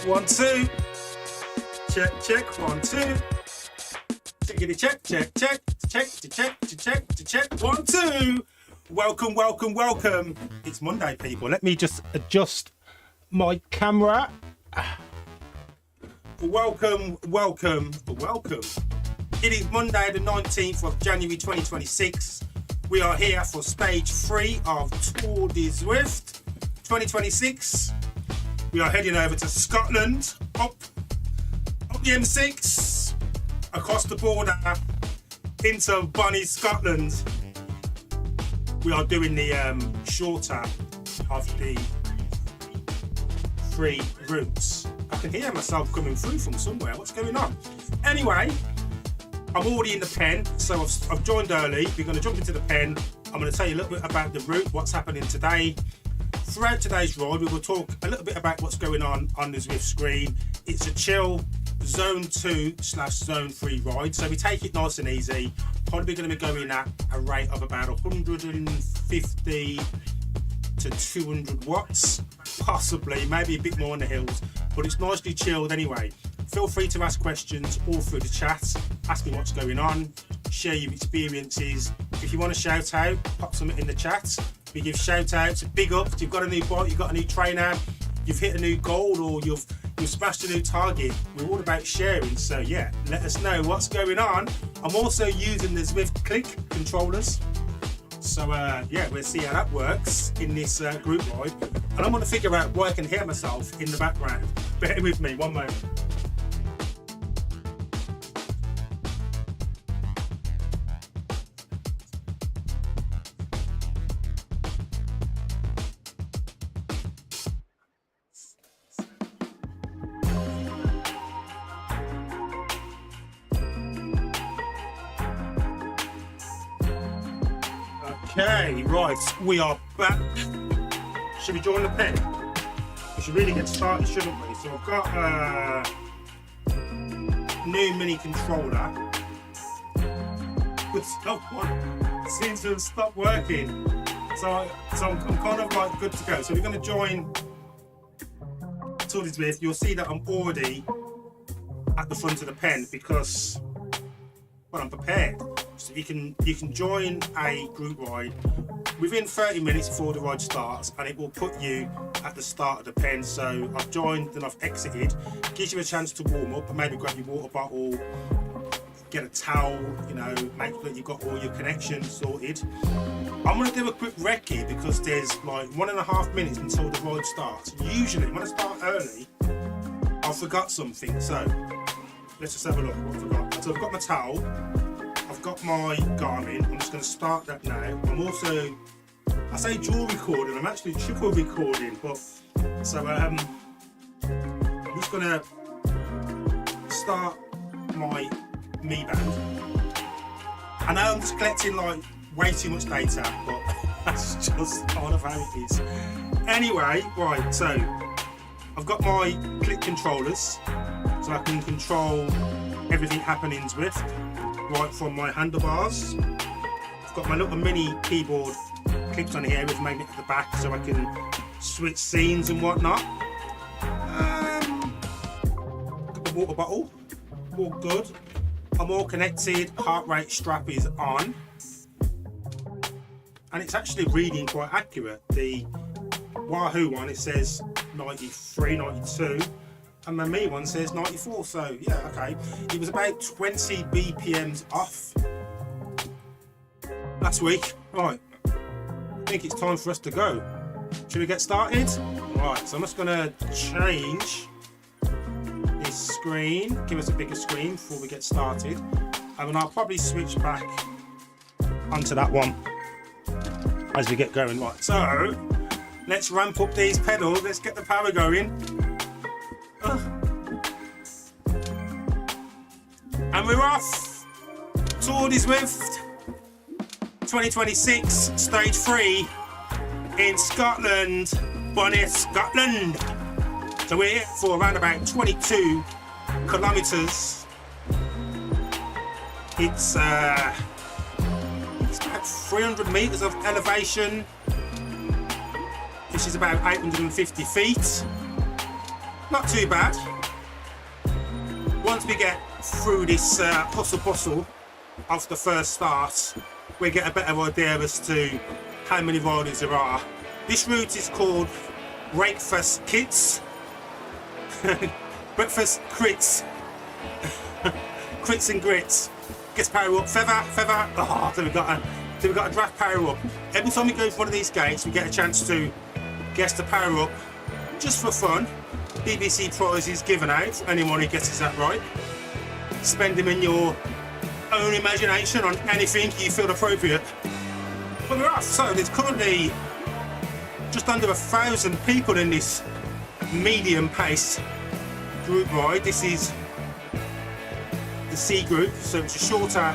1, 2. Check, 1, 2. Checkity check. 1, 2. Welcome. It's Monday, people. Let me just adjust my camera. Welcome. It is Monday, the 19th of January 2026. We are here for stage 3 of Tour De Zwift 2026. We are heading over to Scotland, up the M6, across the border into Bonnie, Scotland. We are doing the shorter of the 3 routes. I can hear myself coming through from somewhere. What's going on? Anyway, I'm already in the pen, so I've joined early. We're going to jump into the pen. I'm going to tell you a little bit about the route, what's happening today. Throughout today's ride, we will talk a little bit about what's going on the Zwift screen. It's a chill Zone 2/Zone 3 ride, so we take it nice and easy. Probably going to be going at a rate of about 150 to 200 watts, possibly, maybe a bit more on the hills, but it's nicely chilled anyway. Feel free to ask questions all through the chat, ask me what's going on, share your experiences. If you want to shout out, pop something in the chat. We give shout outs, big ups. You've got a new bike, you've got a new trainer, you've hit a new goal, or you've smashed a new target. We're all about sharing, so yeah, let us know what's going on. I'm also using the Zwift Click Controllers, so yeah, we'll see how that works in this group ride. And I'm going to figure out where I can hear myself in the background. Bear with me, one moment. Okay, right, we are back. Should we join the pen? We should really get started, shouldn't we? So I've got a new mini controller. But someone seems to have stopped working. So I'm kind of like good to go. So we're going to join Tour De Zwift. You'll see that I'm already at the front of the pen because, well, I'm prepared. So you can join a group ride within 30 minutes before the ride starts, and it will put you at the start of the pen. So I've joined, then I've exited. Gives you a chance to warm up and maybe grab your water bottle, get a towel, you know, make sure that you've got all your connections sorted. I'm going to do a quick recce because there's like 1.5 minutes until the ride starts. Usually when I start early, I forgot something. So let's just have a look what I forgot. So I've got my towel. I've got my Garmin. I'm just going to start that now. I'm also, I say dual recording, I'm actually triple recording, but so I'm just going to start my Mi Band. I know I'm just collecting like way too much data, but that's just kind of how it is. Anyway, right, so I've got my click controllers, so I can control everything happening in Zwift. Right from my handlebars. I've got my little mini keyboard clipped on here with a magnet at the back so I can switch scenes and whatnot. Got the water bottle, all good. I'm all connected, heart rate strap is on. And it's actually reading quite accurate. The Wahoo one, it says 93, 92. And my Mi one says 94, so yeah, okay. It was about 20 BPMs off last week. Right, I think it's time for us to go. Should we get started? Right, so I'm just gonna change this screen, give us a bigger screen before we get started. And then I'll probably switch back onto that one as we get going. Right, so let's ramp up these pedals, let's get the power going. And we're off! Tour De Zwift 2026, stage 3 in Scotland, Bonnie, Scotland. So we're here for around about 22 kilometres. It's about 300 metres of elevation, which is about 850 feet. not too bad. Once we get through this hustle bustle of the first start, we get a better idea as to how many riders there are. This route is called Breakfast Kids. Breakfast Crits. Crits and Grits. Gets power up. Feather. Oh, so we've got a draft power up. Every time we go for one of these gates, we get a chance to guess the power up just for fun. BBC prizes given out for anyone who guesses that right. Spend them in your own imagination on anything you feel appropriate. But we're off. So there's currently just under 1,000 people in this medium pace group ride. This is the C group, so it's a shorter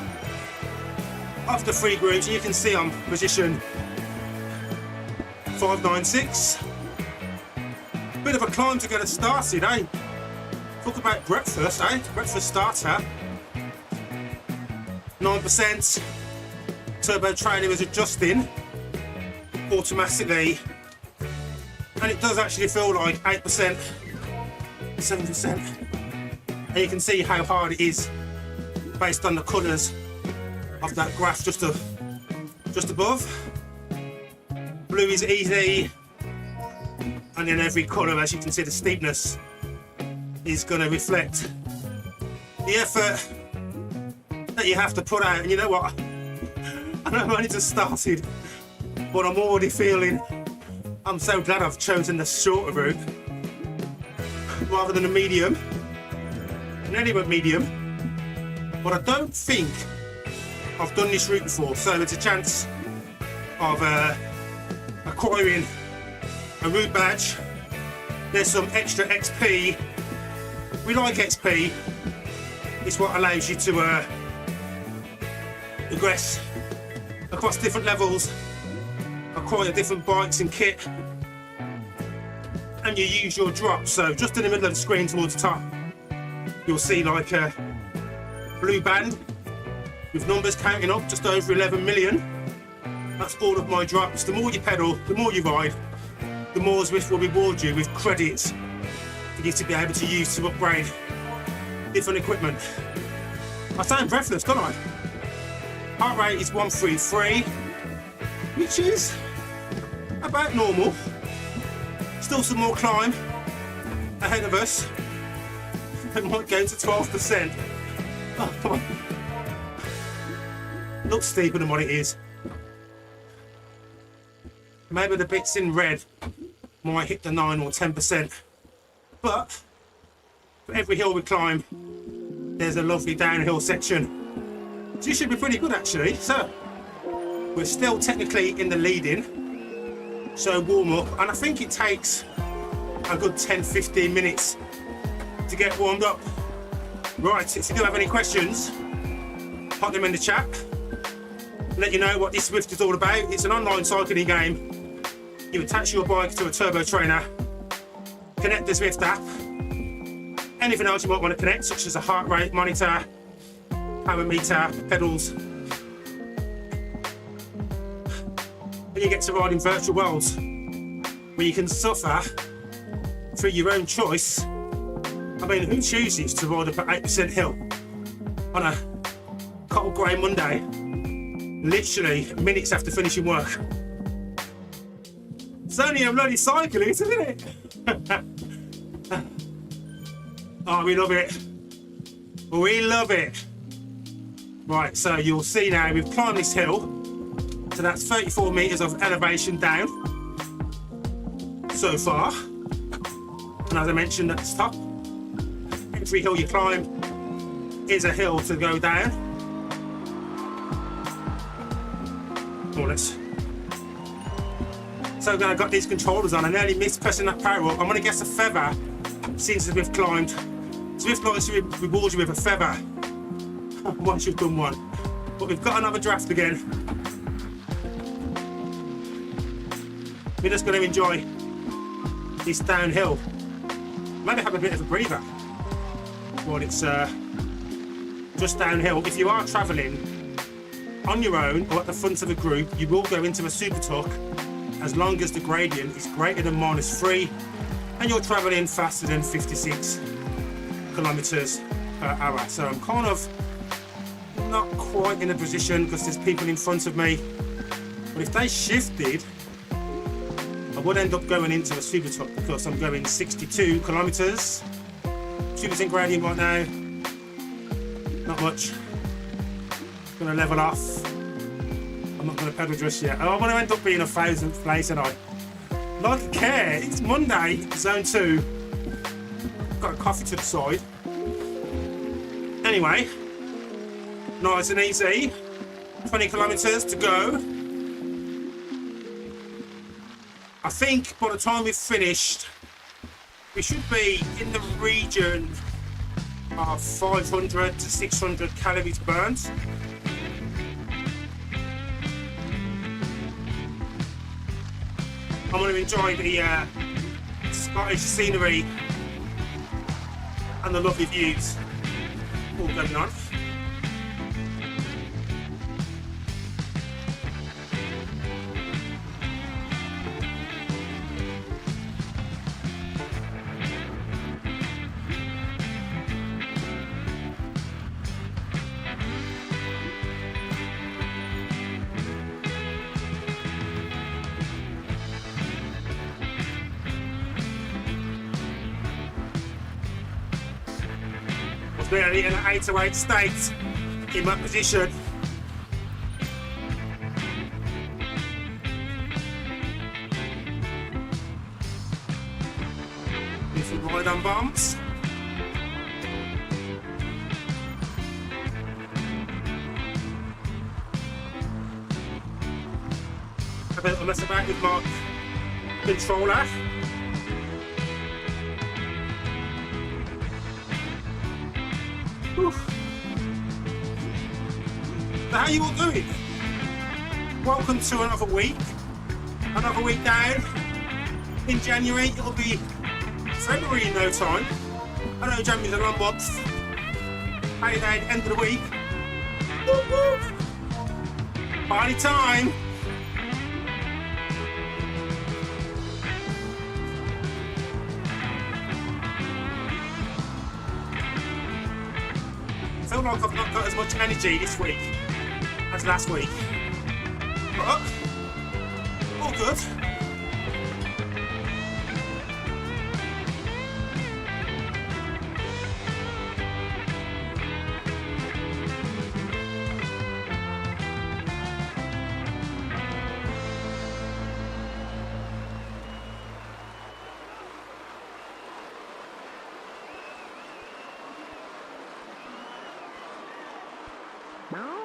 of the 3 groups. You can see I'm position 596. Bit of a climb to get us started, eh? Talk about breakfast, eh? Breakfast starter. 9%. Turbo trainer is adjusting automatically, and it does actually feel like 8%, 7%. And you can see how hard it is based on the colours of that graph just above. Blue is easy, and then every colour, as you can see, the steepness is going to reflect the effort that you have to put out. And you know what? I know I've only just started, but I'm already feeling I'm so glad I've chosen the shorter route rather than a medium. And anyway, medium. But I don't think I've done this route before, so it's a chance of acquiring a route badge. There's some extra XP. We like XP. It's what allows you to progress across different levels, acquire different bikes and kit, and you use your drop. So just in the middle of the screen towards the top, you'll see like a blue band with numbers counting up, just over 11 million. That's all of my drops. The more you pedal, the more you ride, the more Zwift will reward you with credits for you to be able to use to upgrade different equipment. I sound breathless, don't I? Heart rate is 133, which is about normal. Still some more climb ahead of us. It might go to 12%. Oh, come on. Looks steeper than what it is. Maybe the bits in red might hit the 9 or 10%. But for every hill we climb, there's a lovely downhill section. So you should be pretty good actually. So we're still technically in the lead-in, so warm up, and I think it takes a good 10-15 minutes to get warmed up. Right, if you do have any questions, pop them in the chat. Let you know what this Zwift is all about. It's an online cycling game. You attach your bike to a turbo trainer, connect the Zwift app, anything else you might want to connect, such as a heart rate monitor, power meter, pedals, and you get to ride in virtual worlds where you can suffer through your own choice. I mean, who chooses to ride up at 8% hill on a cold grey Monday, literally minutes after finishing work? It's only a bloody cyclist, isn't it? Oh, we love it. We love it. Right, so you'll see now we've climbed this hill, so that's 34 metres of elevation down so far. And as I mentioned at the top, every hill you climb is a hill to go down. More or less. So I've got these controllers on. I nearly missed pressing that power up. I'm going to guess a feather since Zwift climbed. Zwift likes to reward you with a feather once you've done one. But we've got another draft again. We're just going to enjoy this downhill. Maybe have a bit of a breather while it's just downhill. If you are travelling on your own or at the front of a group, you will go into a super tuck as long as the gradient is greater than -3 and you're traveling faster than 56 kilometers per hour. So I'm kind of not quite in a position because there's people in front of me. But if they shifted, I would end up going into a super truck because I'm going 62 kilometers. 2% gradient right now. Not much. Gonna level off. I'm not gonna pedal just yet. Oh, I'm gonna end up being 1,000th place tonight. Like care, it's Monday, zone 2. Got a coffee to the side. Anyway, nice and easy. 20 kilometers to go. I think by the time we've finished, we should be in the region of 500 to 600 calories burnt. I'm going to enjoy the Scottish scenery and the lovely views all going on. Really in an 8 to 8 state in my position. If we ride on bombs. A bit of a mess about with my controller. So how you all doing? Welcome to another week down. In January, it'll be February in no time. I know January's a long month. Hey, down, end of the week. Party time. I feel like I've not got as much energy this week as last week. But all good.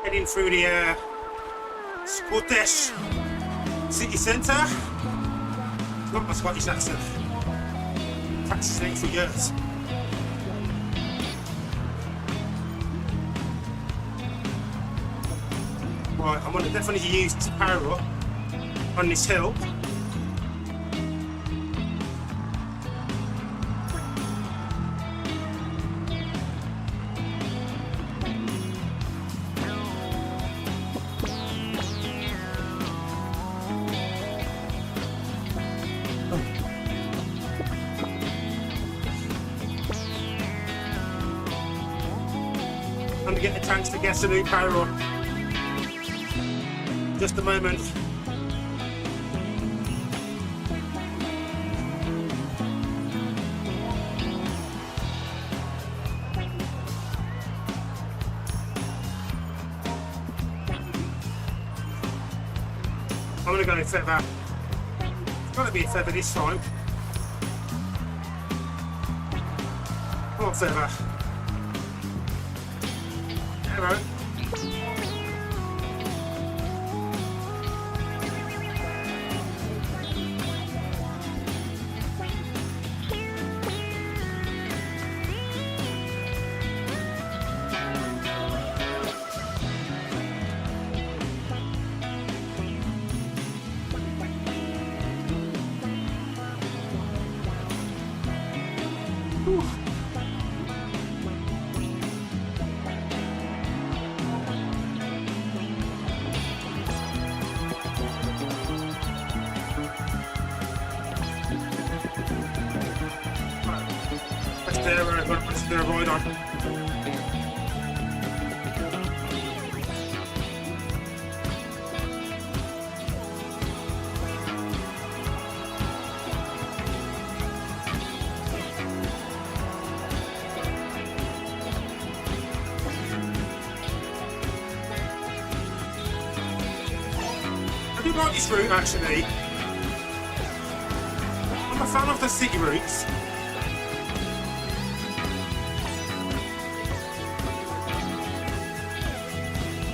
Heading through the Scottish city centre. Not my Scottish accent. Practicing it for years. Right, I'm going to definitely use this power up on this hill. I'm going to get a chance to get some new power on. Just a moment. I'm going to go feather. It's got to be a feather this time. Come on, feather. Hello. they're a ride on. I do like this route actually. I'm a fan of the city routes.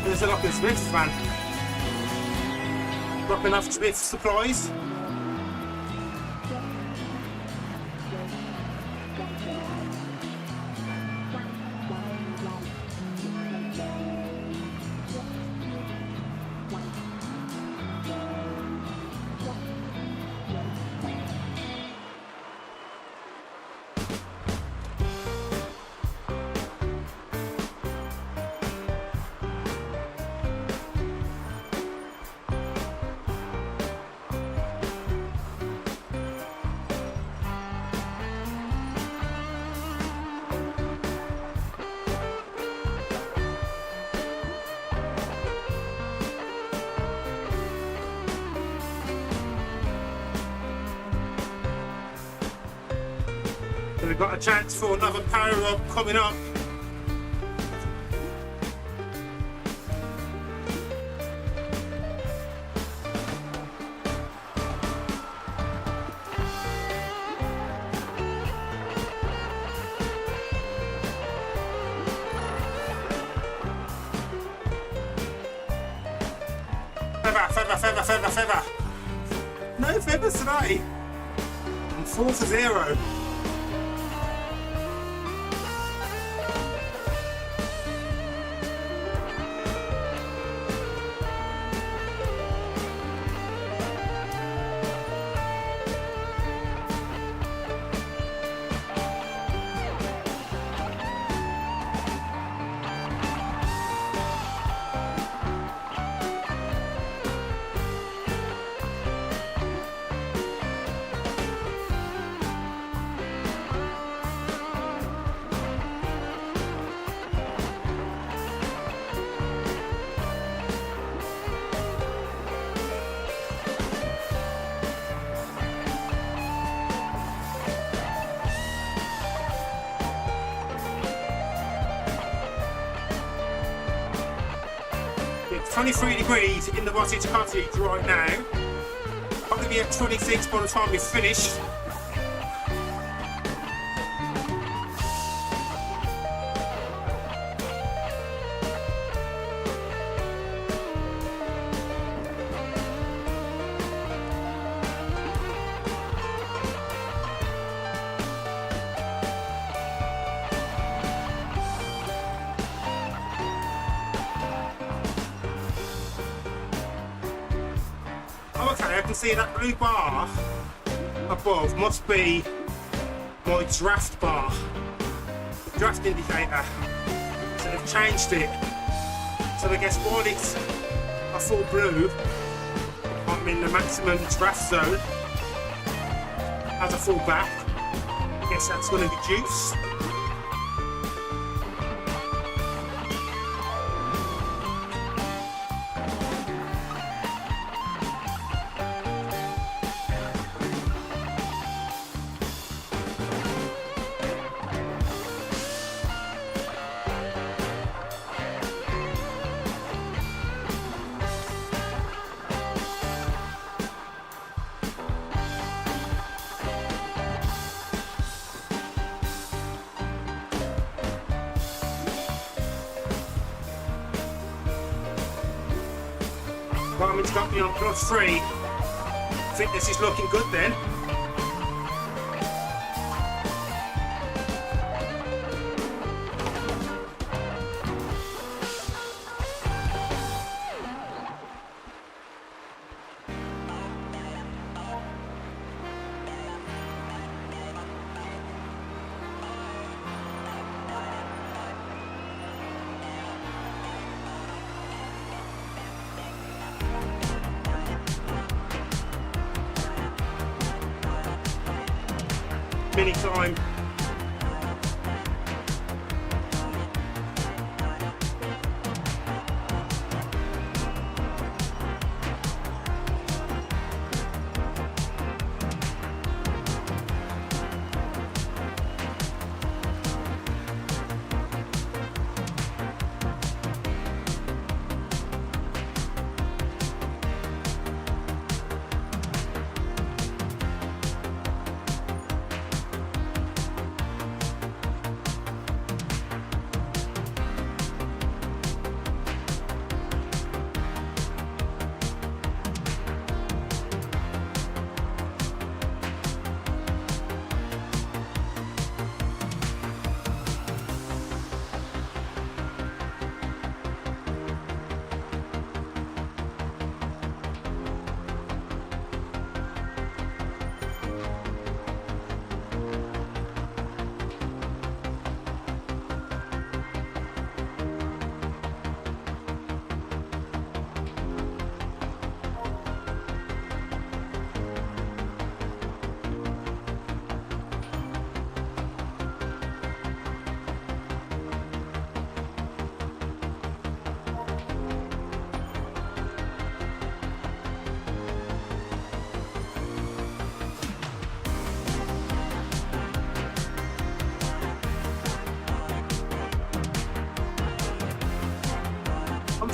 There's a lot of Zwift fan. Dropping off Zwift supplies. So we've got a chance for another power up coming up. Feather. No feathers today. I'm 4 for 0. It's 23 degrees in the Cottage Cottage right now. Probably be at 26 by the time we finish. Okay, I can see that blue bar above must be my draft bar, draft indicator. So they've changed it. So I guess while it's a full blue, I'm in the maximum draft zone. As a full back, I guess that's going to reduce. Garmin's got me on +3. Fitness is looking good then. Mini time.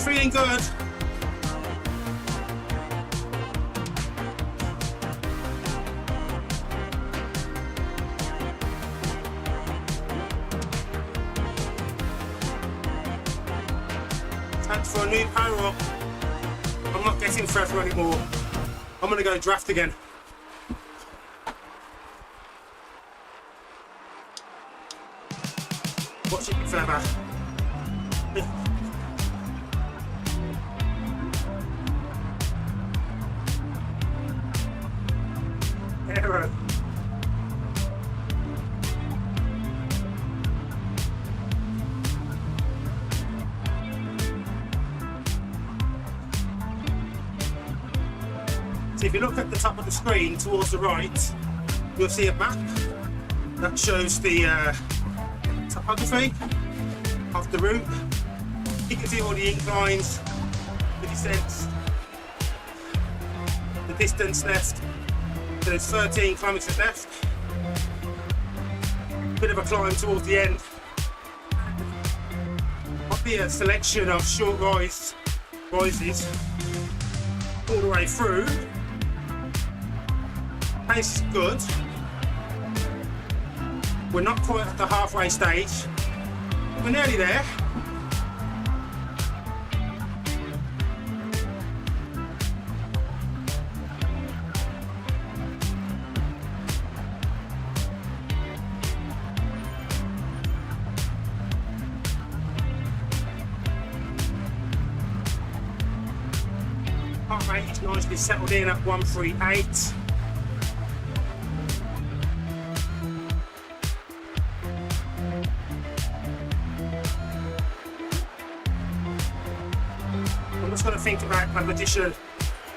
Feeling good. Time for a new power up. I'm not getting further anymore. I'm gonna go draft again. Watch it further. Arrow. So if you look at the top of the screen towards the right, you'll see a map that shows the topography of the route. You can see all the inclines, the descents, the distance left. So there's 13 kilometres left. Bit of a climb towards the end. Might be a selection of short rises all the way through. Pace is good. We're not quite at the halfway stage. We're nearly there. Heart rate is nicely settled in at 138. I'm just going to think about my position.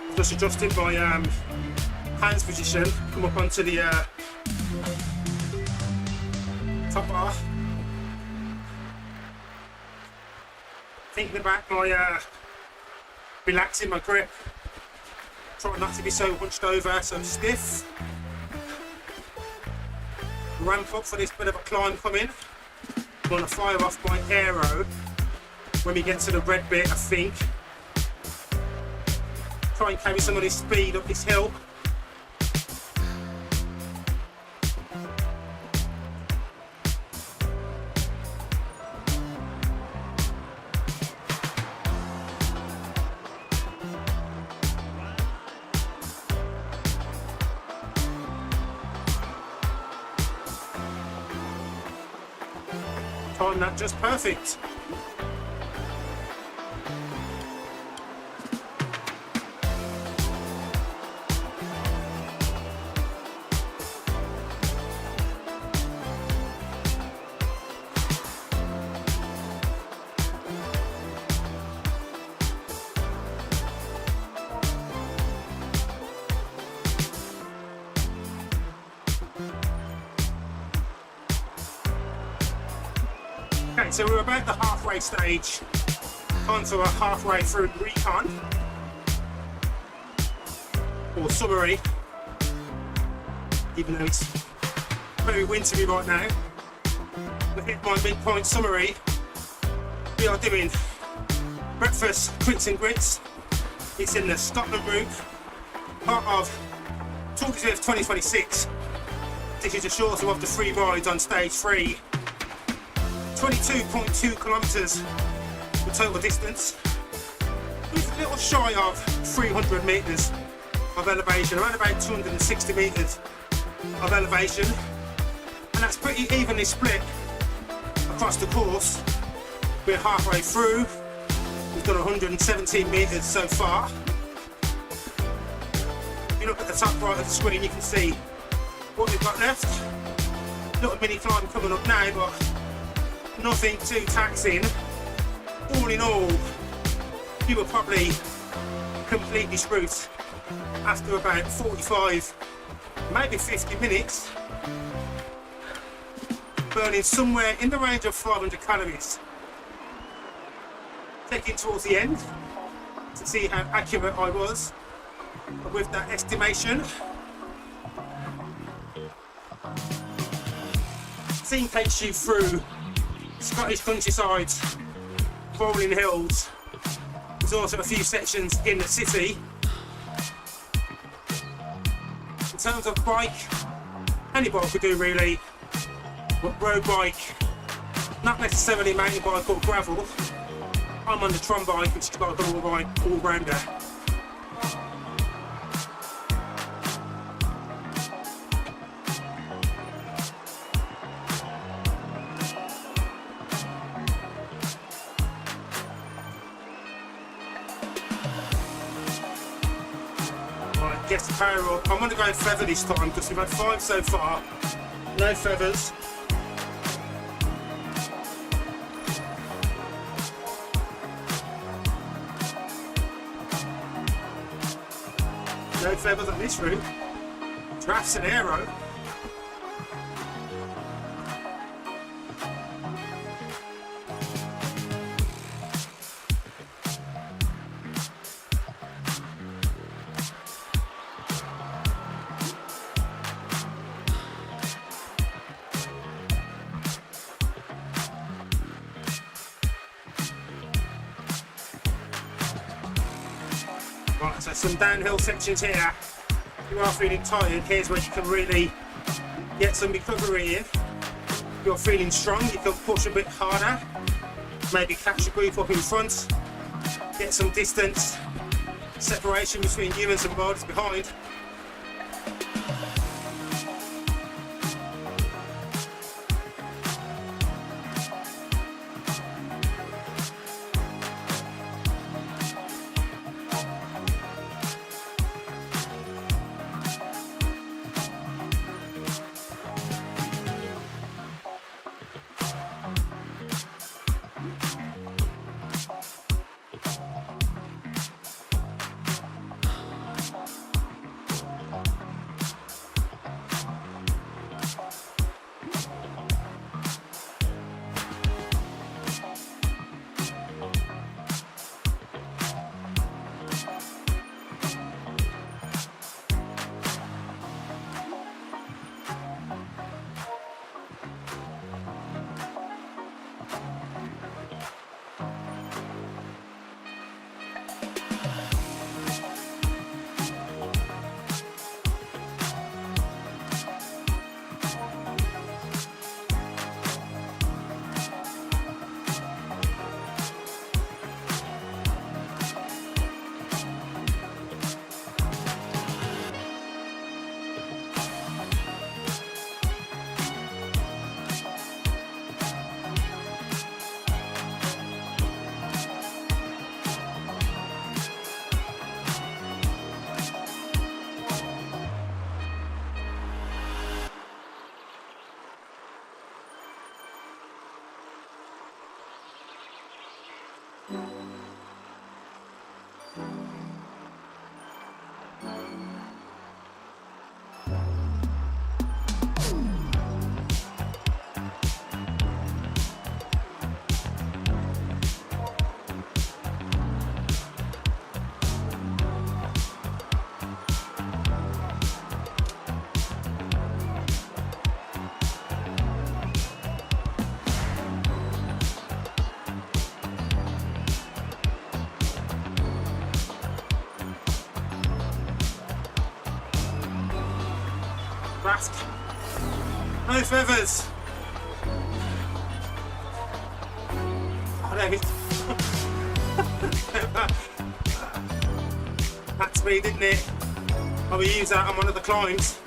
I've just adjusted my hands position, come up onto the top bar. Thinking about my relaxing my grip, trying not to be so hunched over, so stiff. Ramp up for this bit of a climb coming. I'm going to fire off my aero when we get to the red bit, I think. Try and carry some of this speed up this hill. Time that just perfect. Okay, so we're about the halfway stage, on to a halfway through recon, or summary, even though it's very wintry right now. We hit my midpoint summary. We are doing breakfast quints and grits. It's in the Scotland route, part of Tour De Zwift 2026. This is the shorter of the 3 rides on stage 3. 22.2 kilometres the total distance. It's a little shy of 300 metres of elevation, around about 260 metres of elevation, and that's pretty evenly split across the course. We're halfway through. We've done 117 metres so far. If you look at the top right of the screen, you can see what we've got left. Little mini climb coming up now, but nothing too taxing. All in all, you were probably completely screwed after about 45, maybe 50 minutes, burning somewhere in the range of 500 calories. Taking towards the end to see how accurate I was with that estimation. Team takes you through Scottish countrysides, rolling hills, There's also a few sections in the city. In terms of bike, any bike could do really, but road bike, not necessarily mountain bike or gravel. I'm on the Tron bike, which is like an all-rounder. Right, get the power up. I'm going to go feather this time because we've had 5 so far. No feathers. No feathers on this route. Drafts an aero. Right, so some downhill sections here. If you are feeling tired, here's where you can really get some recovery in. If you're feeling strong, you can push a bit harder. Maybe catch a group up in front. Get some distance, separation between you and some riders behind. Raft. No feathers. That's me, didn't it? I will use that on one of the climbs.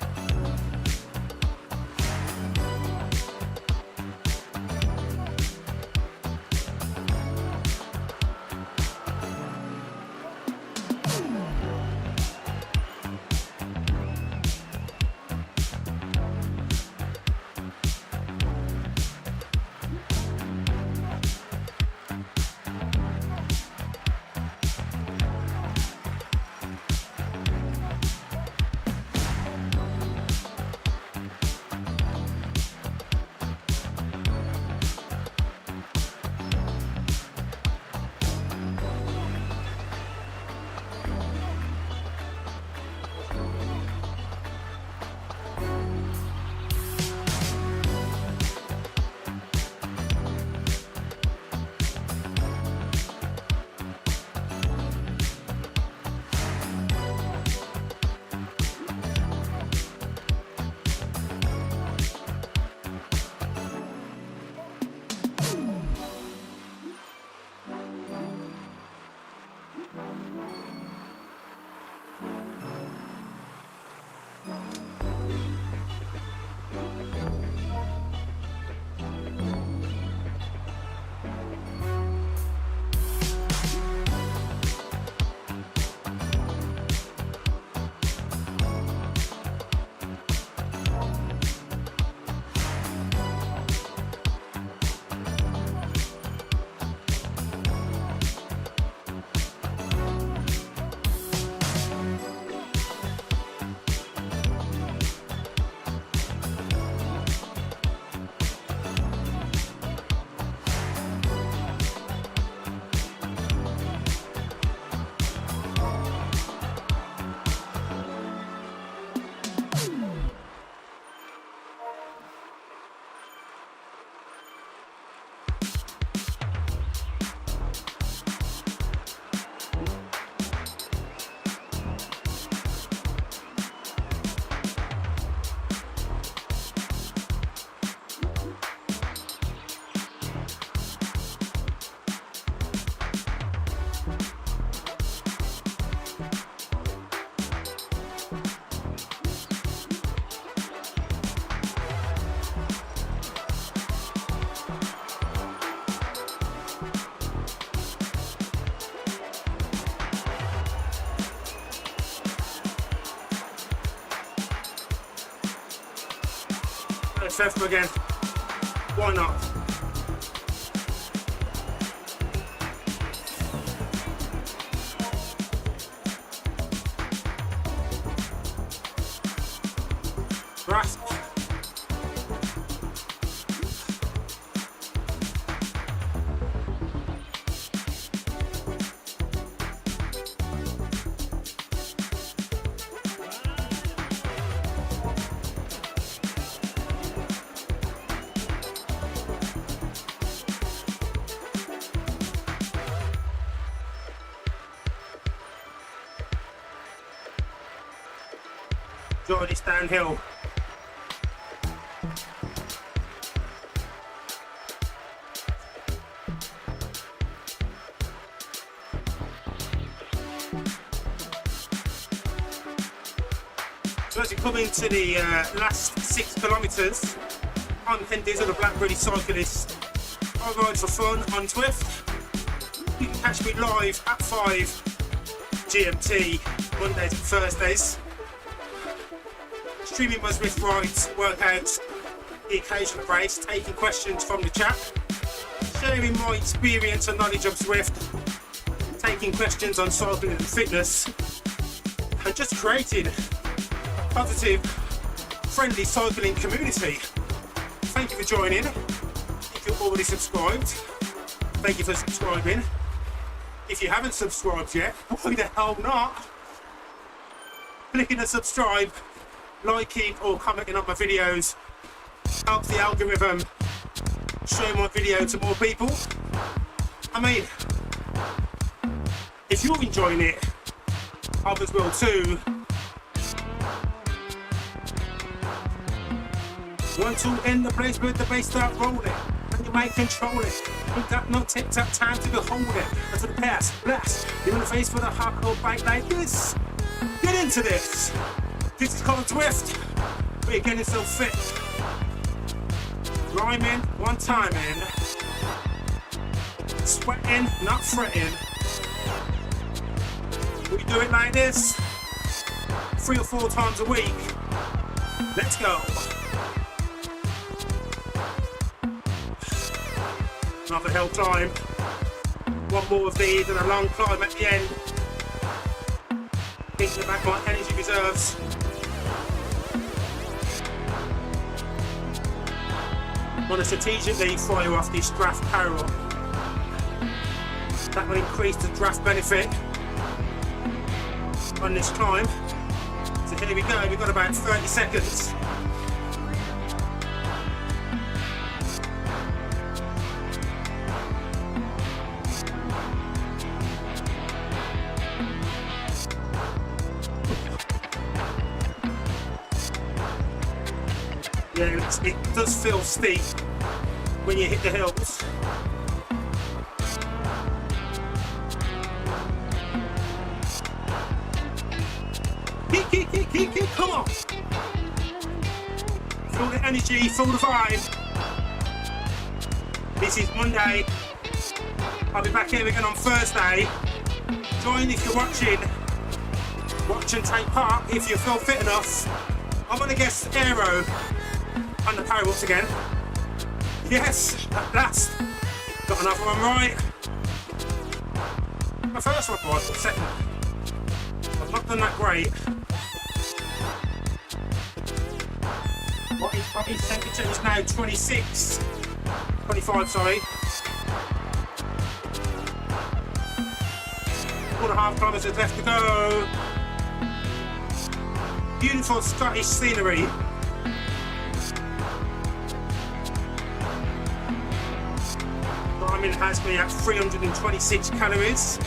Zwift again. Why not? Braek. Enjoy this downhill. So as you come into the last 6 kilometres, I'm Ken Dizzle, the Black Cyclist. I ride for fun on Zwift. You can catch me live at 5 GMT, Mondays and Thursdays. Streaming my Zwift rides, workouts, the occasional race, taking questions from the chat, sharing my experience and knowledge of Zwift, taking questions on cycling and fitness, and just creating a positive, friendly cycling community. Thank you for joining. If you're already subscribed, thank you for subscribing. If you haven't subscribed yet, why the hell not? Clicking the subscribe, liking or commenting on my videos helps the algorithm show my video to more people. I mean, if you're enjoying it, others will too. Want to end the place where the bass start rolling and you might control it. You got no tic-tac time to behold it. Until the past, blast, you're in the face with a hardcore bike like this. Get into this. This is called Zwift. We're getting so fit. Rhyming, one time in. Sweating, not fretting. We do it like this 3 or 4 times a week. Let's go. Another hill climb. One more of these and a long climb at the end. Thinking about my energy reserves. I want to strategically fire off this draft Powerup. That will increase the draft benefit on this climb. So here we go, we've got about 30 seconds. Yeah, it does feel steep when you hit the hills. Keep, come on! Feel the energy, feel the vibe. This is Monday. I'll be back here again on Thursday. Join if you're watching. Watch and take part if you feel fit enough. I'm gonna guess aero on the Powerups again. Yes, at last. Got another one right. My first one was, but second. I've not done that great. Body temperature is now 25, sorry. 4.5 kilometres left to go. Beautiful Scottish scenery. Climbing has me at 326 calories.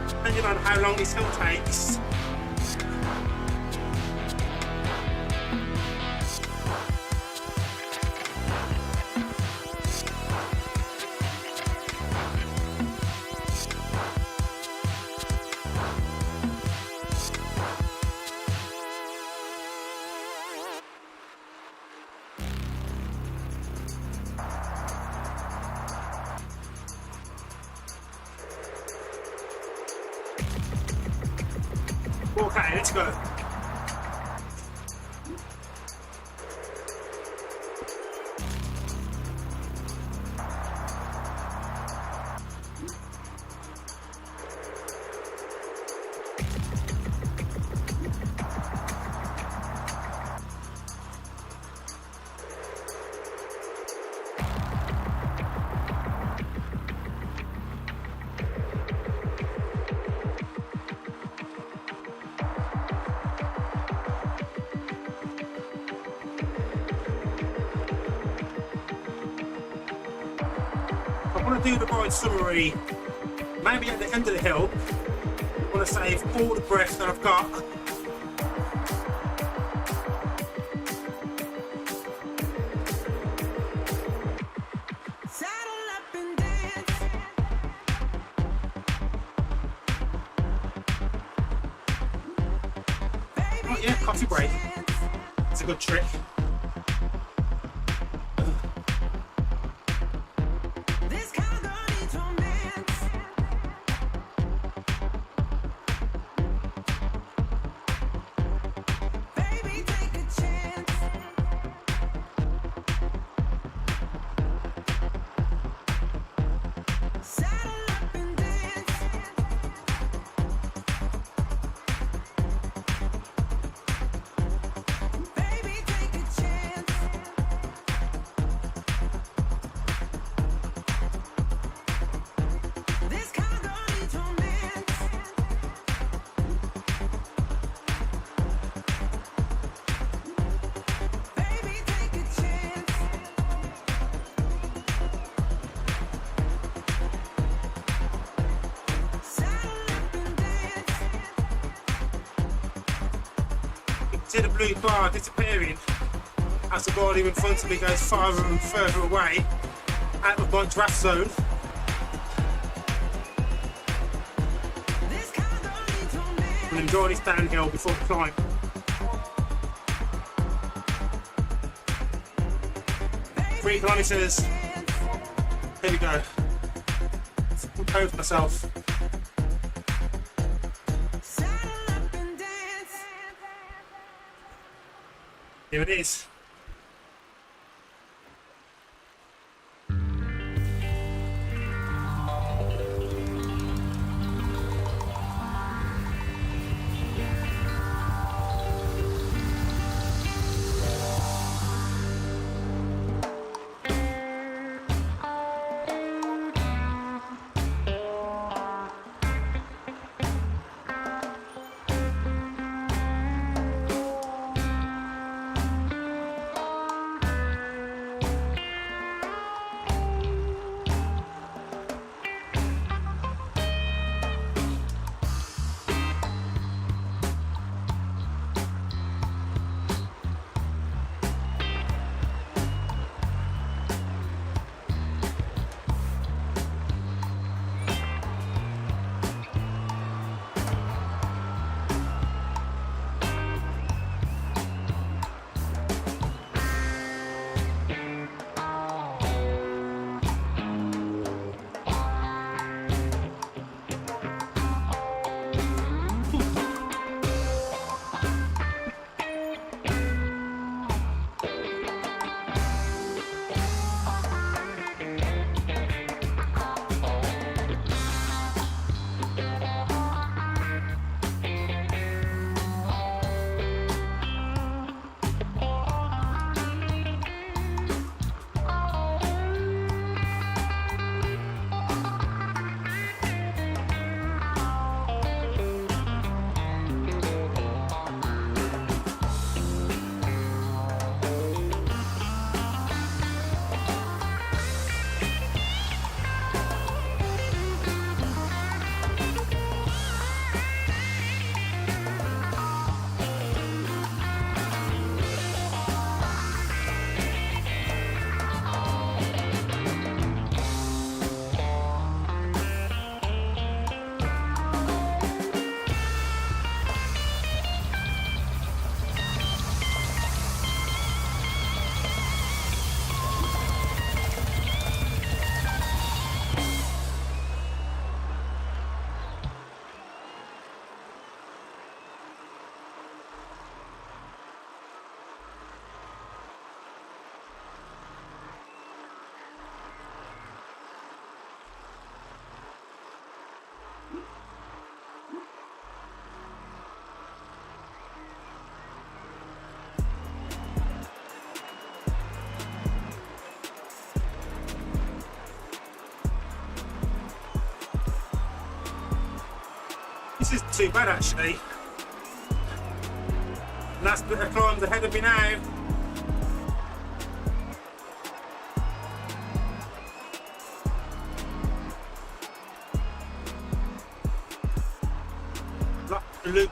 Depending on how long this hill takes. Okay, let's go. want to do the ride summary maybe at the end of the hill. I want to save all the breath that I've got. Oh yeah, coffee break. It's a good trick. See the blue bar disappearing as the body in front of me goes farther and further away out of my draft zone. And enjoy this downhill before the climb. Three kilometres. Here we go. Compose myself. Here it is. This isn't too bad actually. Last bit of climbs ahead of me now. loop.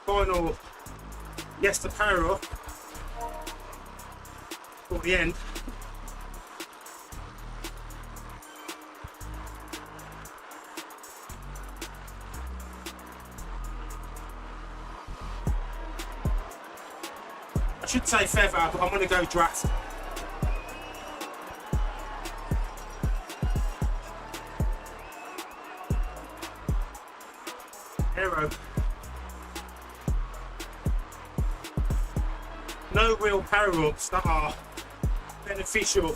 Final yes to power up at the end. I should say feather, but I'm going to go draft. Aero. No real power-ups that are beneficial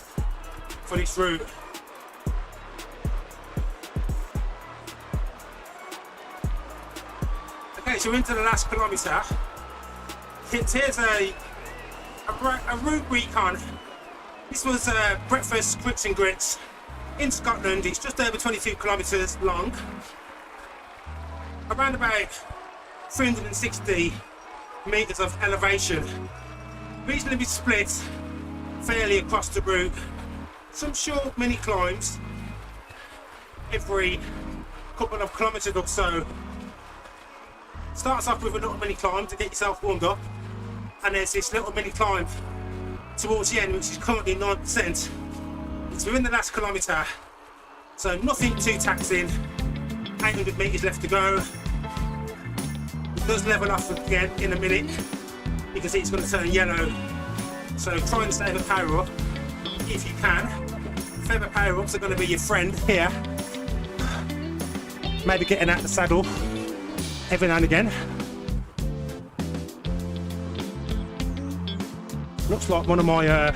for this route. Okay, so into the last kilometre. Here's a route recon. This was breakfast grits and grits in Scotland. It's just over 22 kilometres long. Around about 360 metres of elevation. Reasonably split fairly across the route. Some short mini climbs every couple of kilometres or so. Starts off with a little mini climb to get yourself warmed up, and there's this little mini climb towards the end, which is currently 9%. It's within the last kilometre, so nothing too taxing. 800 metres left to go. It does level off again in a minute. You can see it's going to turn yellow, so try and save a power up if you can. Feather power ups are going to be your friend here. Maybe getting out of the saddle every now and again. Looks like one of my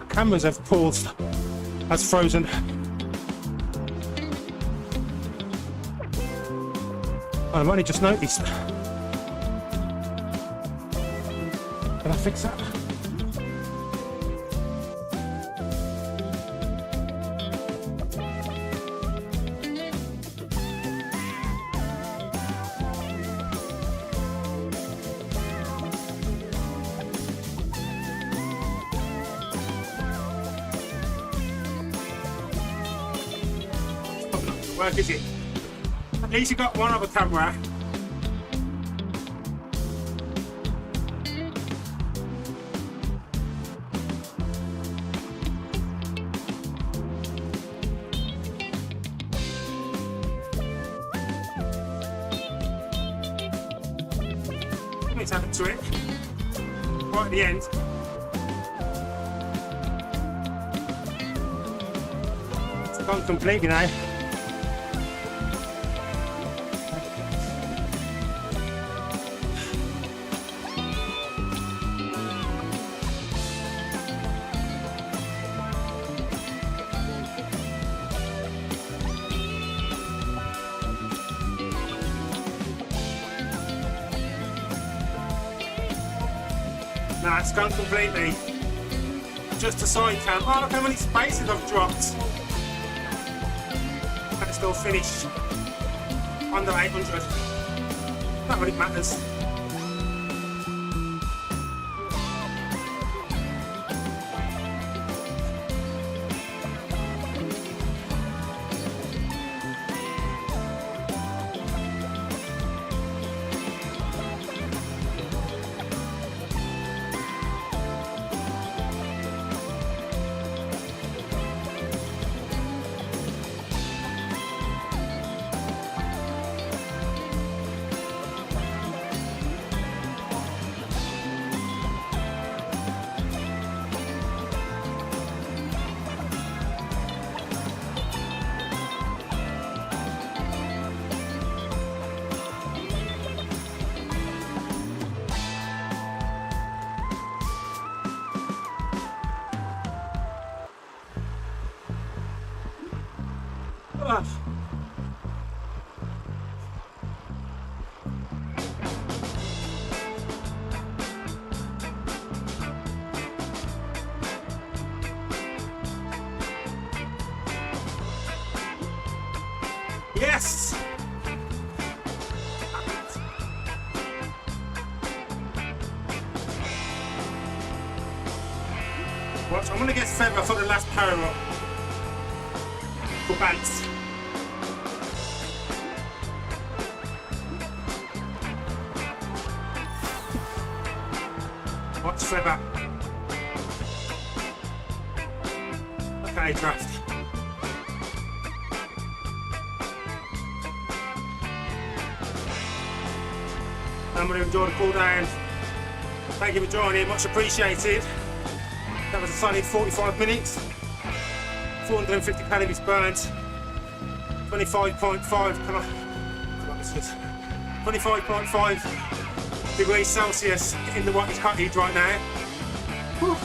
cameras have paused, has frozen. I've only just noticed. Can I fix that? Work, is it? At least you got one other camera. Let's happen to it. Right at the end. It's gone completely now. Nah, it's gone completely. Just a side cam. Oh, look how many spaces I've dropped. And it's still finished under 800. Not really matters. Yes! Watch, I'm going to get feather for the last Powerup for Banter. Watch feather. Okay, draft. I'm going to enjoy the cool down. Thank you for joining, much appreciated. That was a solid 45 minutes. 450 calories burnt. 25.5 degrees Celsius in the White's cottage right now. Whew.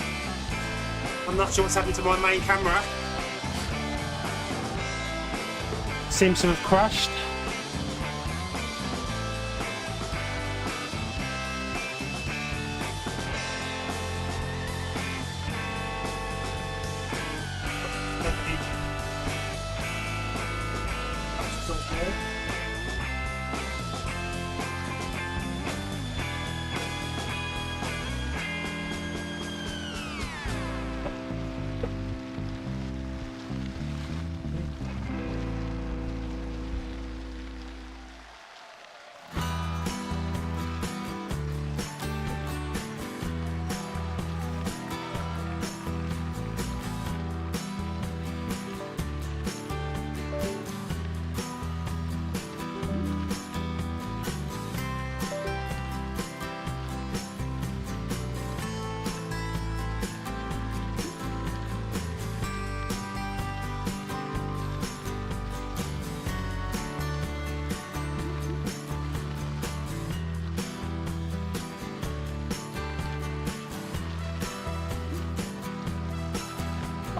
I'm not sure what's happened to my main camera. Seems to have crashed.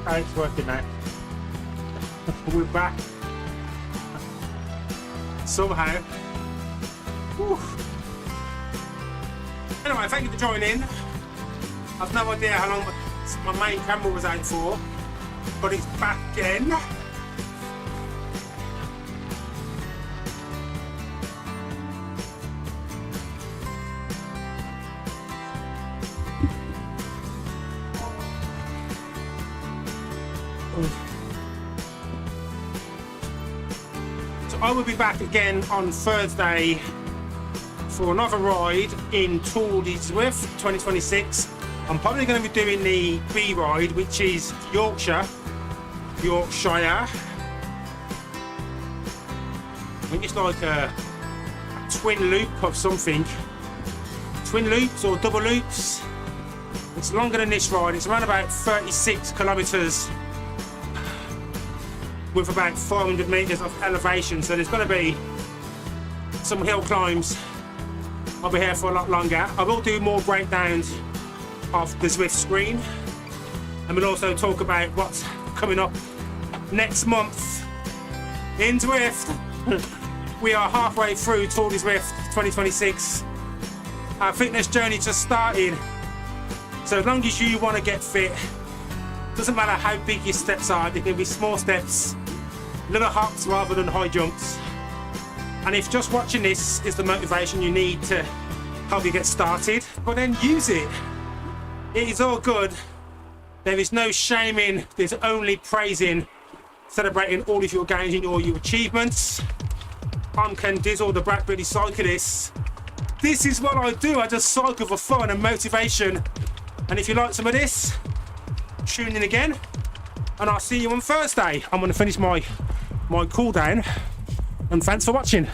Okay, it's working now. We're back. Somehow. Whew. Anyway, thank you for joining. I've no idea how long my main camera was out for, but it's back again. So I will be back again on Thursday for another ride in Tour De Zwift 2026. I'm probably going to be doing the B ride, which is Yorkshire. I think it's like a twin loop of something. Twin loops or double loops. It's longer than this ride. It's around about 36 kilometers with about 500 meters of elevation. So there's going to be some hill climbs. I'll be here for a lot longer. I will do more breakdowns of the Zwift screen, and we'll also talk about what's coming up next month in Zwift. We are halfway through Tour De Zwift 2026. Our fitness journey just started. So as long as you want to get fit, doesn't matter how big your steps are, they can be small steps, little hops rather than high jumps. And if just watching this is the motivation you need to help you get started, well then use it. It is all good. There is no shaming, there's only praising, celebrating all of your gains and all your achievements. I'm Ken Dizzle, the Black Cyclist. This is what I do. I just cycle for fun and motivation. And if you like some of this, tune in again, and I'll see you on Thursday. I'm going to finish my cool down, and thanks for watching.